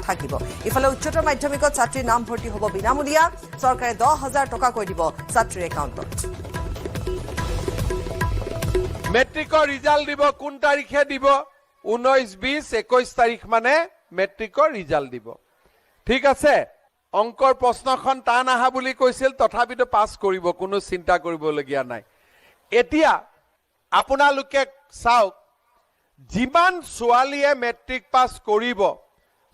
নাথাকিব ইফালে উচ্চতৰ মাধ্যমিকত ছাত্ৰীৰ নাম ভৰ্তি হ'ব বিনামূলীয়া চৰকাৰে 10,000 টকা কৈ দিব ছাত্ৰীৰ একাউণ্টত মেট্ৰিকৰ ৰিজাল্ট দিব কোন তাৰিখে দিব 19, 20, 21 তাৰিখ মানে মেট্ৰিকৰ ৰিজাল্ট দিব ঠিক আছে অংকৰ প্ৰশ্নখন টান আহা বুলি কৈছিল তথাপিতো পাছ কৰিব কোনো চিন্তা কৰিবলগীয়া নাই এতিয়া আপোনালোকে চাওক যিমান ছোৱালীয়ে মেট্ৰিক পাছ কৰিব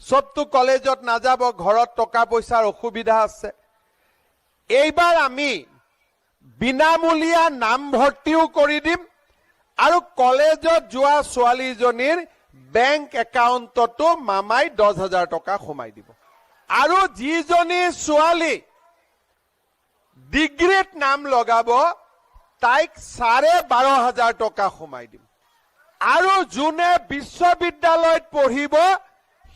সবটো কলেজত নাযাব ঘৰত টকা পইচাৰ অসুবিধা আছে এইবাৰ আমি বিনামূলীয়া নাম ভৰ্তিও কৰি দিম আৰু কলেজত যোৱা ছোৱালীজনীৰ বেংক একাউণ্টতো মামাই 10,000 টকা সোমাই দিব আৰু যিজনী ছোৱালী ডিগ্ৰীত নাম লগাব তাইক 12,500 টকা সোমাই দিম আৰু যোনে বিশ্ববিদ্যালয়ত পঢ়িব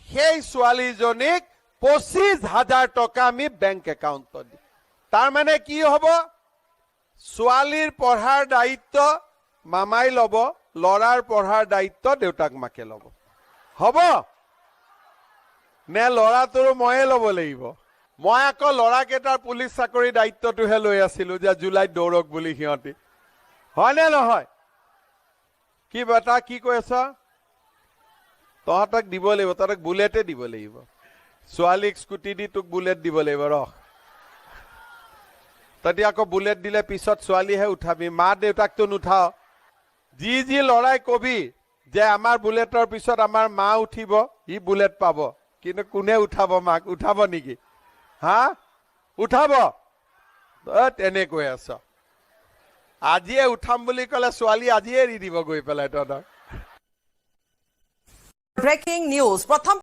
সেই ছোৱালীজনীক 25,000 টকা আমি বেংক একাউণ্টত দিম তাৰ মানে কি হ'ব ছোৱালীৰ পঢ়াৰ দায়িত্ব মামাই লব লৰাৰ পঢ়াৰ দায়িত্ব দেউতাক মাকে লব হ'ব নে লৰাটোৰ ময়ে লব লাগিব মই আকৌ লৰাকেইটাৰ পুলিচ চাকৰি দায়িত্বটোহে লৈ আছিলো যে জুলাইত দৌৰক বুলি সিহঁতি হয় নে নহয় কি বেটা কি কৈ আছ তহঁতক দিব লাগিব তহঁতক বুলেটে দিব লাগিব ছোৱালীক স্কুটি দি তোক বুলেট দিব লাগিব ৰহ তহঁতি আকৌ বুলেট দিলে পিছত ছোৱালীহে উঠাবি মা দেউতাকতো নুঠাও যি লৰাই কবি যে আমাৰ বুলেটৰ পিছত আমাৰ মা উঠিব ই বুলেট পাব কিন্তু কোনে উঠাব মাক উঠাব নেকি হা উঠাব তেনেকৈ আছ আজিয়ে উঠাম বুলি ক'লে ছোৱালী আজিয়ে এৰি দিব গৈ পেলাই তহঁতক ব্ৰেকিং নিউজ প্ৰথম